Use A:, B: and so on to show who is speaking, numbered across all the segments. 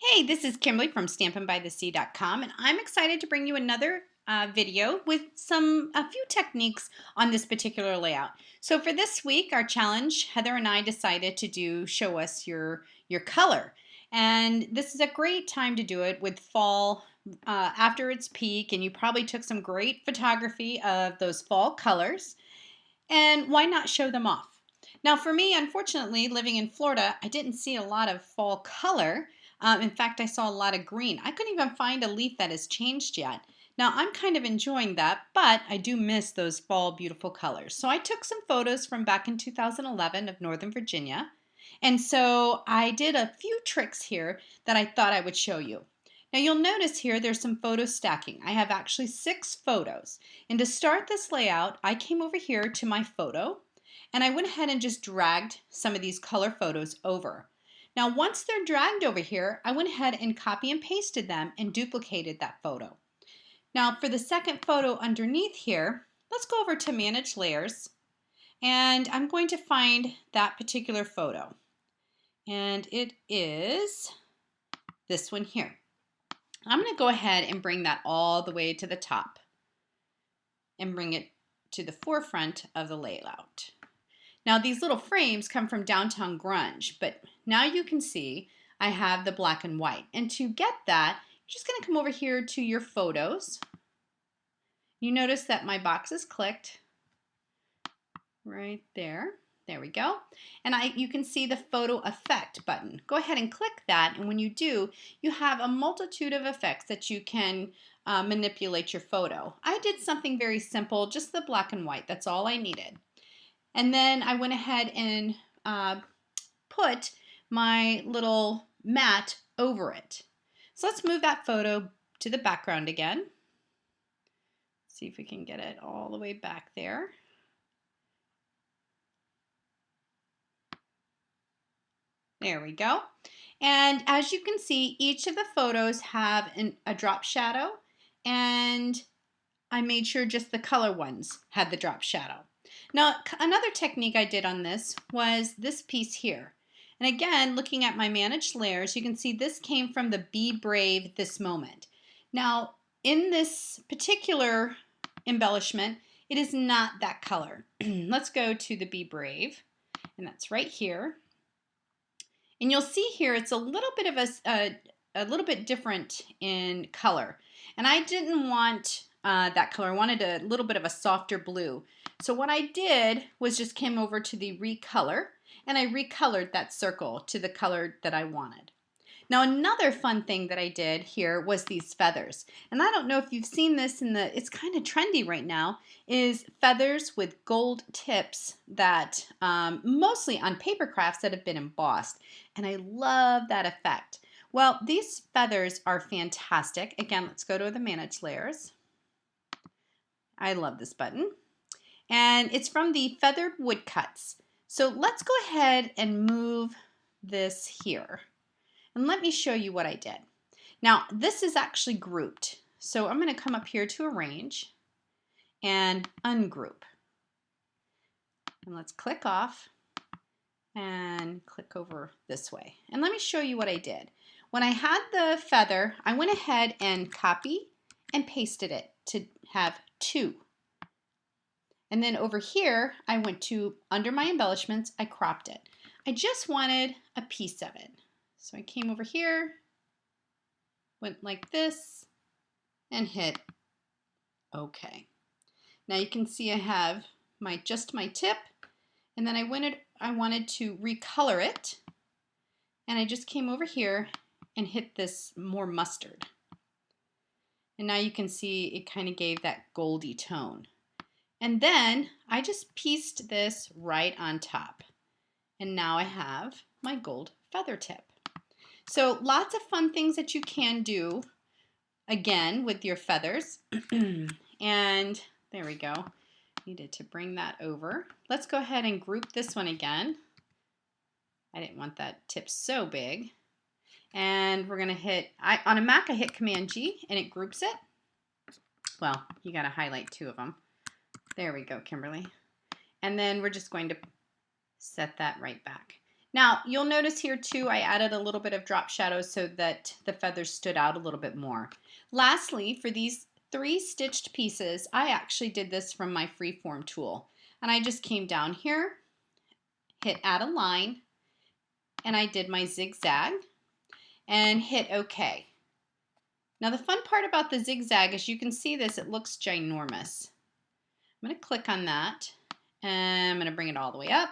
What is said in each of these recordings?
A: Hey, this is Kimberly from stampinbythesea.com, and I'm excited to bring you another video with a few techniques on this particular layout. So for this week, our challenge, Heather and I decided to show us your color. And this is a great time to do it with fall after its peak, and you probably took some great photography of those fall colors. And why not show them off? Now, for me, unfortunately, living in Florida, I didn't see a lot of fall color. In fact, I saw a lot of green. I couldn't even find a leaf that has changed yet. Now, I'm kind of enjoying that, but I do miss those fall beautiful colors. So I took some photos from back in 2011 of Northern Virginia. And so I did a few tricks here that I thought I would show you. Now you'll notice here there's some photo stacking. I have actually 6 photos. And to start this layout, I came over here to my photo and I went ahead and just dragged some of these color photos over. Now once they're dragged over here, I went ahead and copy and pasted them and duplicated that photo. Now for the second photo underneath here, let's go over to Manage Layers, and I'm going to find that particular photo. And it is this one here. I'm going to go ahead and bring that all the way to the top and bring it to the forefront of the layout. Now these little frames come from Downtown Grunge, but now you can see I have the black and white. And to get that, you're just going to come over here to your photos. You notice that my box is clicked right there. There we go. And you can see the photo effect button. Go ahead and click that, and when you do, you have a multitude of effects that you can manipulate your photo. I did something very simple, just the black and white. That's all I needed. And then I went ahead and put my little mat over it. So let's move that photo to the background again. See if we can get it all the way back there. There we go. And as you can see, each of the photos have a drop shadow, and I made sure just the color ones had the drop shadow. Now, another technique I did on this was this piece here. And again, looking at my managed layers, you can see this came from the Be Brave This Moment. Now, in this particular embellishment, it is not that color. Let's go to the Be Brave, and that's right here. And you'll see here it's a little bit of a little bit different in color. And I didn't want that color. I wanted a little bit of a softer blue. So what I did was just came over to the recolor, and I recolored that circle to the color that I wanted. Now another fun thing that I did here was these feathers. And I don't know if you've seen this it's kind of trendy right now, is feathers with gold tips that mostly on paper crafts that have been embossed. And I love that effect. Well, these feathers are fantastic. Again, let's go to the Manage Layers. I love this button. And it's from the Feathered Woodcuts. So let's go ahead and move this here. And let me show you what I did. Now, this is actually grouped. So I'm going to come up here to Arrange and Ungroup. And let's click off and click over this way. And let me show you what I did. When I had the feather, I went ahead and copy and pasted it to have 2. And then over here, I went to, under my embellishments, I cropped it. I just wanted a piece of it. So I came over here, went like this, and hit OK. Now you can see I have just my tip, and then I wanted to recolor it, and I just came over here and hit this more mustard. And now you can see it kind of gave that goldy tone. And then I just pieced this right on top. And now I have my gold feather tip. So lots of fun things that you can do, again, with your feathers. And there we go. Needed to bring that over. Let's go ahead and group this one again. I didn't want that tip so big. And we're going to hit, on a Mac I hit Command G and it groups it. Well, you got to highlight 2 of them. There we go, Kimberly. And then we're just going to set that right back. Now, you'll notice here too, I added a little bit of drop shadow so that the feathers stood out a little bit more. Lastly, for these 3 stitched pieces, I actually did this from my freeform tool. And I just came down here, hit add a line, and I did my zigzag and hit OK. Now the fun part about the zigzag is you can see this, it looks ginormous. I'm going to click on that and I'm going to bring it all the way up.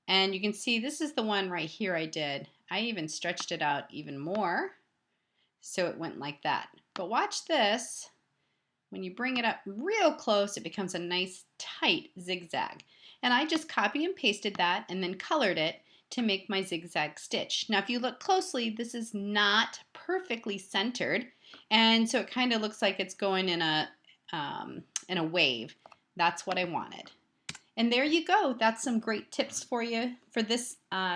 A: And you can see this is the one right here I did. I even stretched it out even more so it went like that. But watch this. When you bring it up real close, it becomes a nice tight zigzag. And I just copy and pasted that and then colored it to make my zigzag stitch. Now if you look closely, this is not perfectly centered, and so it kind of looks like it's going in a wave. That's what I wanted. And there you go. That's some great tips for you for this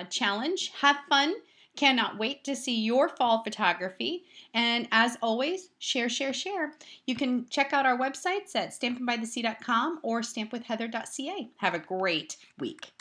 A: challenge. Have fun. Cannot wait to see your fall photography. And as always, share, share, share. You can check out our websites at stampinbythesea.com or stampwithheather.ca. Have a great week.